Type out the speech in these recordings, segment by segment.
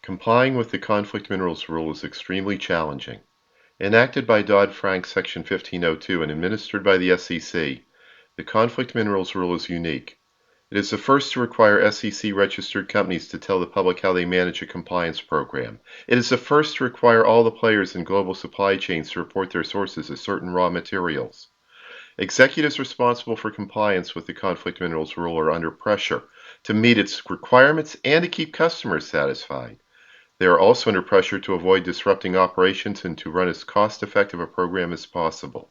Complying with the conflict minerals rule is extremely challenging. Enacted by Dodd-Frank Section 1502 and administered by the SEC, the conflict minerals rule is unique. It is the first to require SEC-registered companies to tell the public how they manage a compliance program. It is the first to require all the players in global supply chains to report their sources of certain raw materials. Executives responsible for compliance with the conflict minerals rule are under pressure to meet its requirements and to keep customers satisfied. They are also under pressure to avoid disrupting operations and to run as cost-effective a program as possible.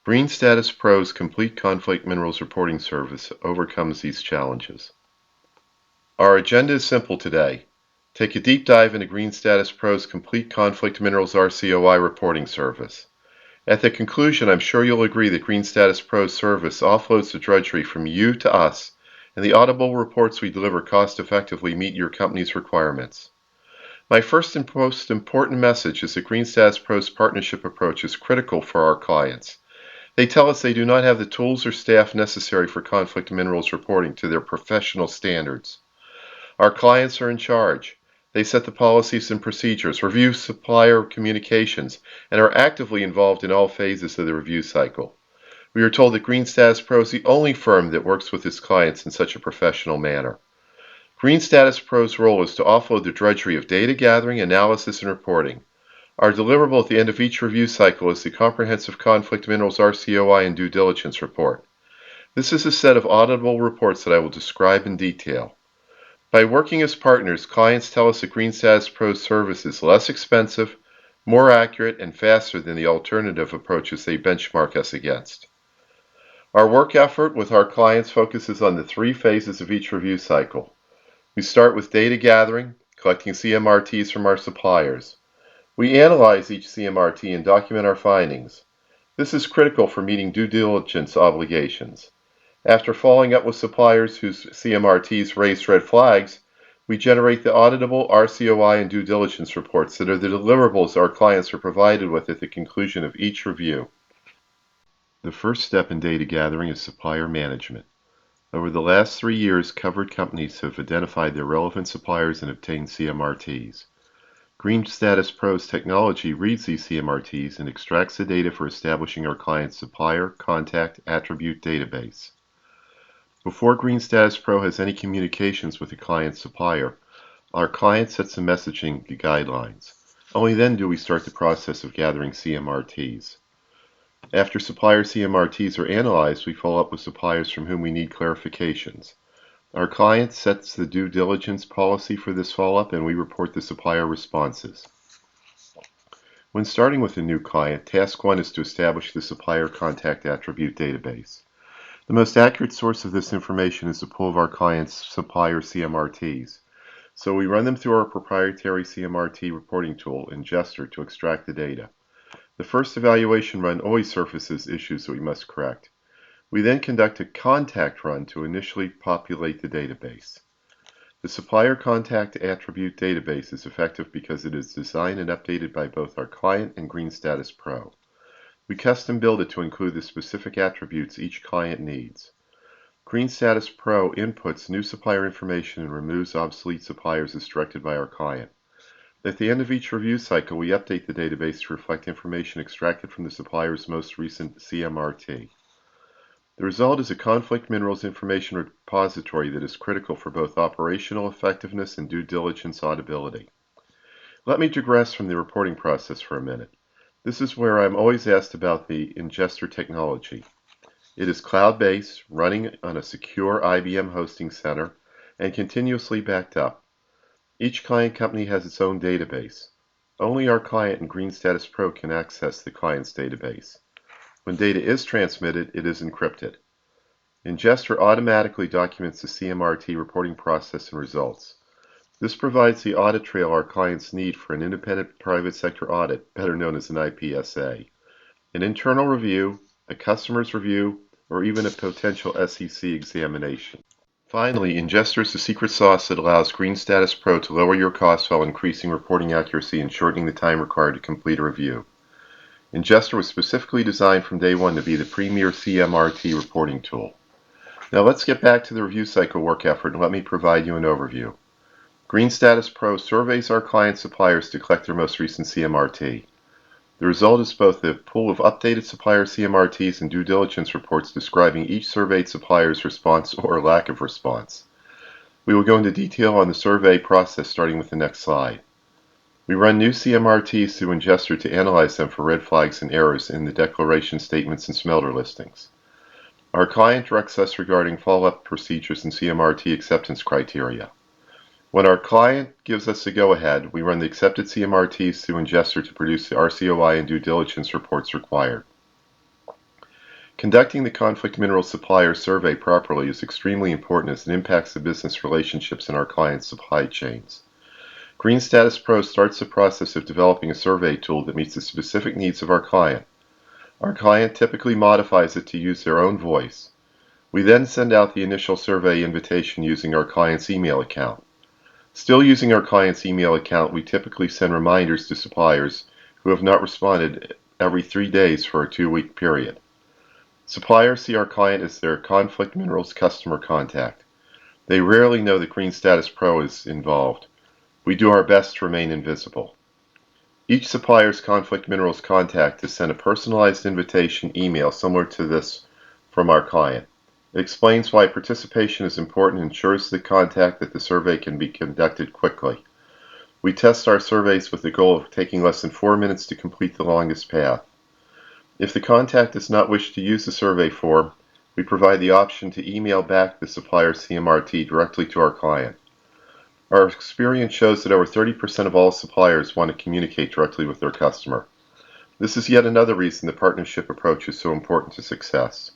Green Status Pro's complete conflict minerals reporting service overcomes these challenges. Our agenda is simple today. Take a deep dive into Green Status Pro's complete conflict minerals Rcoi reporting service. At the conclusion, I'm sure you'll agree that Green Status Pro's service offloads the drudgery from you to us, and the auditable reports we deliver cost-effectively meet your company's requirements. My first and most important message is that Green Status Pro's partnership approach is critical for our clients. They tell us they do not have the tools or staff necessary for conflict minerals reporting to their professional standards. Our clients are in charge. They set the policies and procedures, review supplier communications, and are actively involved in all phases of the review cycle. We are told that Green Status Pro is the only firm that works with its clients in such a professional manner. Green Status Pro's role is to offload the drudgery of data gathering, analysis, and reporting. Our deliverable at the end of each review cycle is the Comprehensive Conflict Minerals Rcoi and Due Diligence Report. This is a set of auditable reports that I will describe in detail. By working as partners, clients tell us that Green Status Pro's service is less expensive, more accurate, and faster than the alternative approaches they benchmark us against. Our work effort with our clients focuses on the three phases of each review cycle. We start with data gathering, collecting CMRTs from our suppliers. We analyze each CMRT and document our findings. This is critical for meeting due diligence obligations. After following up with suppliers whose CMRTs raised red flags, we generate the auditable Rcoi and due diligence reports that are the deliverables our clients are provided with at the conclusion of each review. The first step in data gathering is supplier management. Over the last 3 years, covered companies have identified their relevant suppliers and obtained CMRTs. Green Status Pro's technology reads these CMRTs and extracts the data for establishing our client's supplier contact attribute database. Before Green Status Pro has any communications with the client's supplier, our client sets the messaging guidelines. Only then do we start the process of gathering CMRTs. After supplier CMRTs are analyzed, we follow up with suppliers from whom we need clarifications. Our client sets the due diligence policy for this follow-up, and we report the supplier responses. When starting with a new client, task 1 is to establish the supplier contact attribute database. The most accurate source of this information is the pool of our client's supplier CMRTs. So we run them through our proprietary CMRT reporting tool, Ingester, to extract the data. The first evaluation run always surfaces issues that we must correct. We then conduct a contact run to initially populate the database. The supplier contact attribute database is effective because it is designed and updated by both our client and Green Status Pro. We custom build it to include the specific attributes each client needs. Green Status Pro inputs new supplier information and removes obsolete suppliers as directed by our client. At the end of each review cycle, we update the database to reflect information extracted from the supplier's most recent CMRT. The result is a conflict minerals information repository that is critical for both operational effectiveness and due diligence auditability. Let me digress from the reporting process for a minute. This is where I'm always asked about the Ingester technology. It is cloud-based, running on a secure IBM hosting center, and continuously backed up. Each client company has its own database. Only our client and Green Status Pro can access the client's database. When data is transmitted, it is encrypted. Ingester automatically documents the CMRT reporting process and results. This provides the audit trail our clients need for an independent private sector audit, better known as an IPSA, an internal review, a customer's review, or even a potential SEC examination. Finally, Ingester is the secret sauce that allows Green Status Pro to lower your costs while increasing reporting accuracy and shortening the time required to complete a review. Ingester was specifically designed from day one to be the premier CMRT reporting tool. Now let's get back to the review cycle work effort and let me provide you an overview. Green Status Pro surveys our client suppliers to collect their most recent CMRT. The result is both a pool of updated supplier CMRTs and due diligence reports describing each surveyed supplier's response or lack of response. We will go into detail on the survey process starting with the next slide. We run new CMRTs through Ingester to analyze them for red flags and errors in the declaration statements and smelter listings. Our client directs us regarding follow-up procedures and CMRT acceptance criteria. When our client gives us the go-ahead, we run the accepted CMRTs through Ingester to produce the Rcoi and due diligence reports required. Conducting the conflict mineral supplier survey properly is extremely important as it impacts the business relationships in our client's supply chains. Green Status Pro starts the process of developing a survey tool that meets the specific needs of our client. Our client typically modifies it to use their own voice. We then send out the initial survey invitation using our client's email account. Still using our client's email account, we typically send reminders to suppliers who have not responded every 3 days for a 2-week period. Suppliers see our client as their conflict minerals customer contact. They rarely know that Green Status Pro is involved. We do our best to remain invisible. Each supplier's conflict minerals contact is sent a personalized invitation email similar to this from our client. It explains why participation is important and ensures the contact that the survey can be conducted quickly. We test our surveys with the goal of taking less than 4 minutes to complete the longest path. If the contact does not wish to use the survey form, we provide the option to email back the supplier's CMRT directly to our client. Our experience shows that over 30% of all suppliers want to communicate directly with their customer. This is yet another reason the partnership approach is so important to success.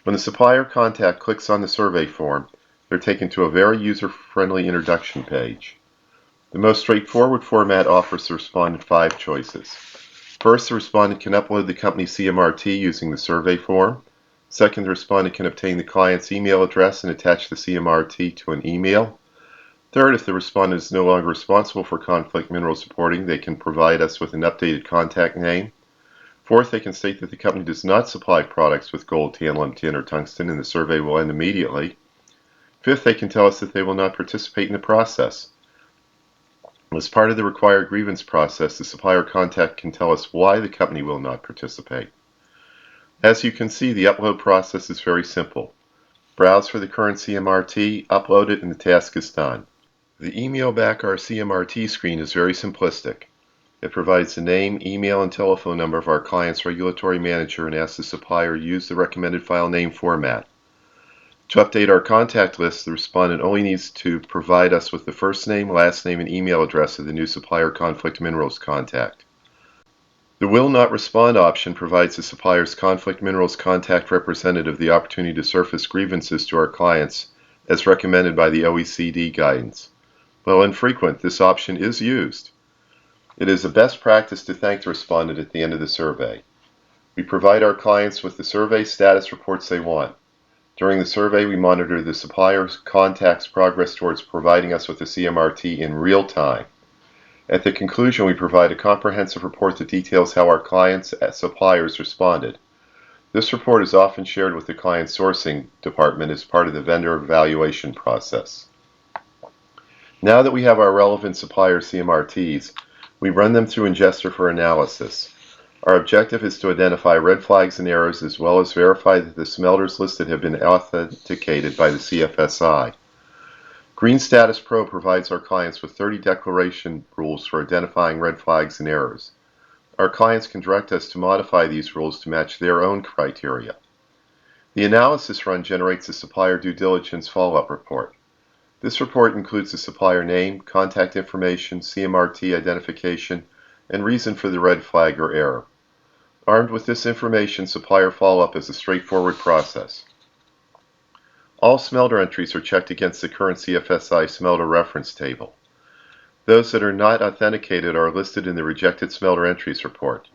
When the supplier contact clicks on the survey form, they're taken to a very user-friendly introduction page. The most straightforward format offers the respondent 5 choices. First, the respondent can upload the company's CMRT using the survey form. Second, the respondent can obtain the client's email address and attach the CMRT to an email. Third, if the respondent is no longer responsible for conflict minerals reporting, they can provide us with an updated contact name. Fourth, they can state that the company does not supply products with gold, tantalum, tin, or tungsten, and the survey will end immediately. Fifth, they can tell us that they will not participate in the process. As part of the required grievance process, the supplier contact can tell us why the company will not participate. As you can see, the upload process is very simple. Browse for the current CMRT, upload it, and the task is done. The email back our CMRT screen is very simplistic. It provides the name, email, and telephone number of our client's regulatory manager and asks the supplier to use the recommended file name format. To update our contact list, the respondent only needs to provide us with the first name, last name, and email address of the new supplier conflict minerals contact. The Will Not Respond option provides the supplier's conflict minerals contact representative the opportunity to surface grievances to our clients as recommended by the OECD guidance. While infrequent, this option is used. It is a best practice to thank the respondent at the end of the survey. We provide our clients with the survey status reports they want. During the survey, we monitor the supplier's contact's progress towards providing us with the CMRT in real time. At the conclusion, we provide a comprehensive report that details how our clients' suppliers responded. This report is often shared with the client sourcing department as part of the vendor evaluation process. Now that we have our relevant supplier CMRTs, we run them through Ingester for analysis. Our objective is to identify red flags and errors as well as verify that the smelters listed have been authenticated by the CFSI. Green Status Pro provides our clients with 30 declaration rules for identifying red flags and errors. Our clients can direct us to modify these rules to match their own criteria. The analysis run generates a supplier due diligence follow-up report. This report includes the supplier name, contact information, CMRT identification, and reason for the red flag or error. Armed with this information, supplier follow-up is a straightforward process. All smelter entries are checked against the current CFSI smelter reference table. Those that are not authenticated are listed in the Rejected Smelter Entries report.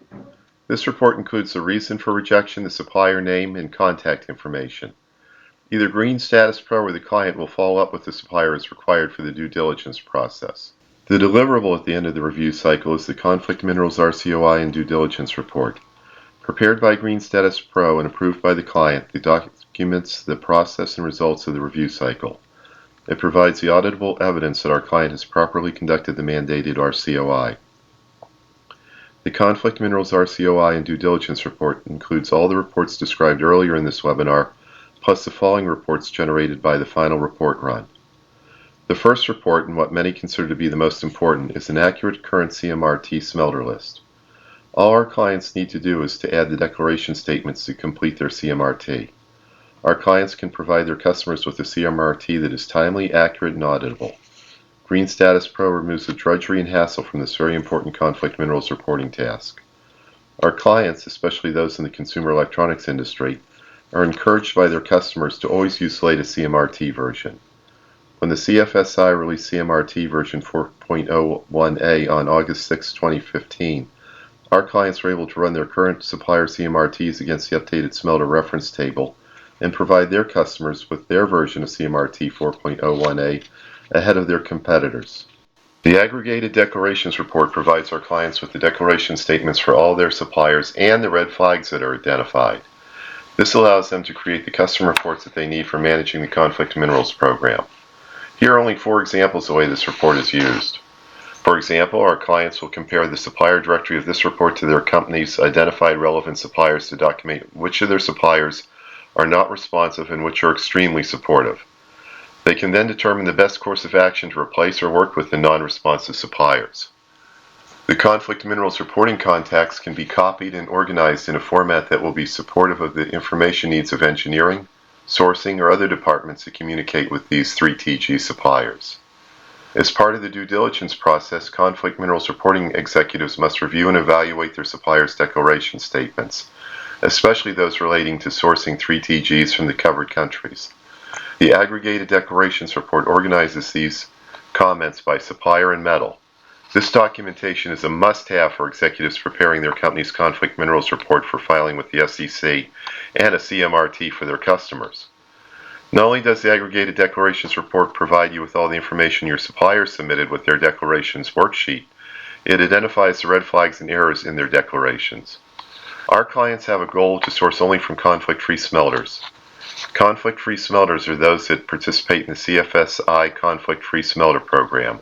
This report includes the reason for rejection, the supplier name, and contact information. Either Green Status Pro or the client will follow up with the supplier as required for the due diligence process. The deliverable at the end of the review cycle is the Conflict Minerals Rcoi and Due Diligence Report. Prepared by Green Status Pro and approved by the client, the documents the process and results of the review cycle. It provides the auditable evidence that our client has properly conducted the mandated Rcoi. The Conflict Minerals Rcoi and Due Diligence Report includes all the reports described earlier in this webinar, plus the following reports generated by the final report run. The first report, and what many consider to be the most important, is an accurate current CMRT smelter list. All our clients need to do is to add the declaration statements to complete their CMRT. Our clients can provide their customers with a CMRT that is timely, accurate, and auditable. Green Status Pro removes the drudgery and hassle from this very important conflict minerals reporting task. Our clients, especially those in the consumer electronics industry, are encouraged by their customers to always use the latest CMRT version. When the CFSI released CMRT version 4.01a on August 6, 2015, our clients were able to run their current supplier CMRTs against the updated smelter reference table and provide their customers with their version of CMRT 4.01a ahead of their competitors. The Aggregated Declarations Report provides our clients with the declaration statements for all their suppliers and the red flags that are identified. This allows them to create the custom reports that they need for managing the conflict minerals program. Here are only 4 examples of the way this report is used. For example, our clients will compare the supplier directory of this report to their company's identified relevant suppliers to document which of their suppliers are not responsive and which are extremely supportive. They can then determine the best course of action to replace or work with the non-responsive suppliers. The conflict minerals reporting contacts can be copied and organized in a format that will be supportive of the information needs of engineering, sourcing, or other departments that communicate with these 3TG suppliers. As part of the due diligence process, conflict minerals reporting executives must review and evaluate their suppliers' declaration statements, especially those relating to sourcing 3TGs from the covered countries. The Aggregated Declarations Report organizes these comments by supplier and metal. This documentation is a must-have for executives preparing their company's conflict minerals report for filing with the SEC and a CMRT for their customers. Not only does the Aggregated Declarations Report provide you with all the information your suppliers submitted with their declarations worksheet, it identifies the red flags and errors in their declarations. Our clients have a goal to source only from conflict-free smelters. Conflict-free smelters are those that participate in the CFSI Conflict-Free Smelter Program,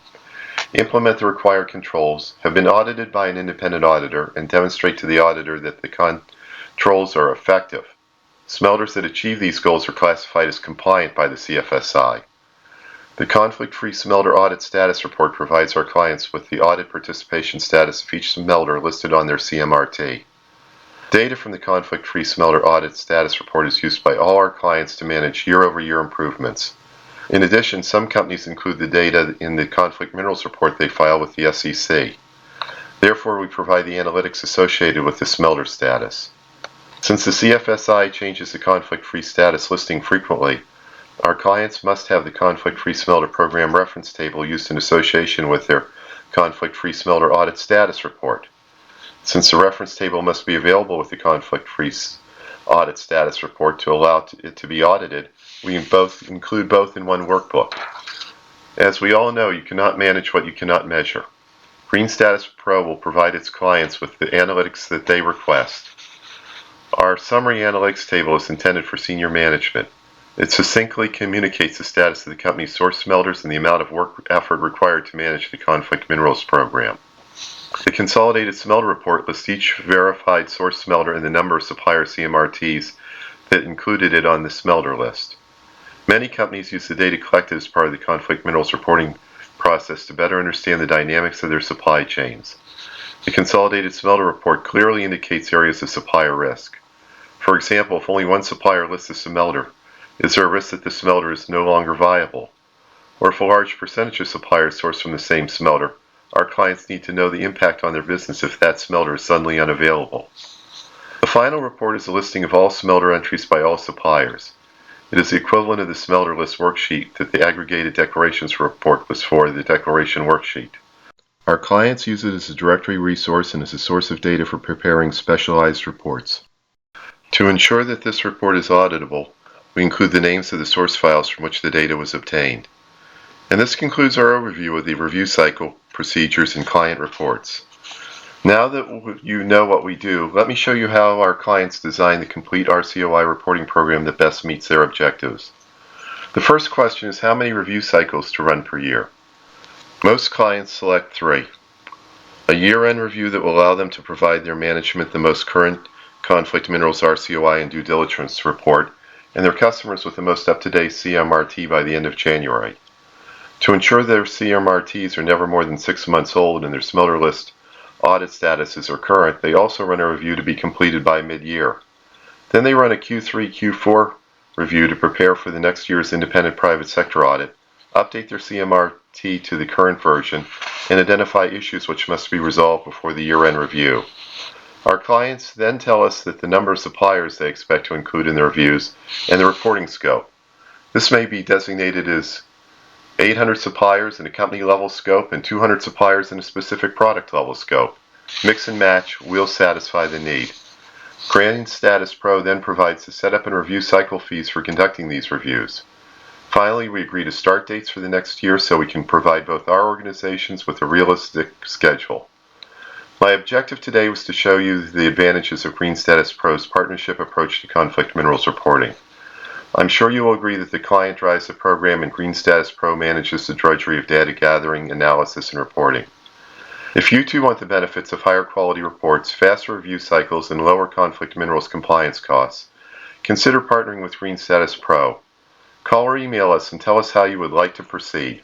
implement the required controls, have been audited by an independent auditor, and demonstrate to the auditor that the controls are effective. Smelters that achieve these goals are classified as compliant by the CFSI. The Conflict-Free Smelter Audit Status Report provides our clients with the audit participation status of each smelter listed on their CMRT. Data from the Conflict-Free Smelter Audit Status Report is used by all our clients to manage year-over-year improvements. In addition, some companies include the data in the conflict minerals report they file with the SEC. Therefore, we provide the analytics associated with the smelter status. Since the CFSI changes the conflict-free status listing frequently, our clients must have the Conflict-Free Smelter Program reference table used in association with their Conflict-Free Smelter Audit Status Report. Since the reference table must be available with the Conflict-Free Audit Status Report to allow it to be audited, we include both in one workbook. As we all know, you cannot manage what you cannot measure. Green Status Pro will provide its clients with the analytics that they request. Our summary analytics table is intended for senior management. It succinctly communicates the status of the company's source smelters and the amount of work effort required to manage the conflict minerals program. The Consolidated Smelter Report lists each verified source smelter and the number of supplier CMRTs that included it on the smelter list. Many companies use the data collected as part of the conflict minerals reporting process to better understand the dynamics of their supply chains. The Consolidated Smelter Report clearly indicates areas of supplier risk. For example, if only one supplier lists a smelter, is there a risk that the smelter is no longer viable? Or if a large percentage of suppliers source from the same smelter, our clients need to know the impact on their business if that smelter is suddenly unavailable. The final report is a listing of all smelter entries by all suppliers. It is the equivalent of the smelter list worksheet that the Aggregated Declarations Report was for, the declaration worksheet. Our clients use it as a directory resource and as a source of data for preparing specialized reports. To ensure that this report is auditable, we include the names of the source files from which the data was obtained. And this concludes our overview of the review cycle, procedures, and client reports. Now that you know what we do, let me show you how our clients design the complete RCOI reporting program that best meets their objectives. The first question is how many review cycles to run per year. Most clients select 3. A year-end review that will allow them to provide their management the most current conflict minerals Rcoi and due diligence report, and their customers with the most up-to-date CMRT by the end of January. To ensure their CMRTs are never more than 6 months old and their smelter list audit statuses are current, they also run a review to be completed by mid-year. Then they run a Q3, Q4 review to prepare for the next year's independent private sector audit, update their CMRT to the current version, and identify issues which must be resolved before the year-end review. Our clients then tell us that the number of suppliers they expect to include in their reviews and the reporting scope. This may be designated as 800 suppliers in a company-level scope and 200 suppliers in a specific product-level scope. Mix and match will satisfy the need. Granting Status Pro then provides the setup and review cycle fees for conducting these reviews. Finally, we agree to start dates for the next year so we can provide both our organizations with a realistic schedule. My objective today was to show you the advantages of Green Status Pro's partnership approach to conflict minerals reporting. I'm sure you will agree that the client drives the program and Green Status Pro manages the drudgery of data gathering, analysis, and reporting. If you too want the benefits of higher quality reports, faster review cycles, and lower conflict minerals compliance costs, consider partnering with Green Status Pro. Call or email us and tell us how you would like to proceed.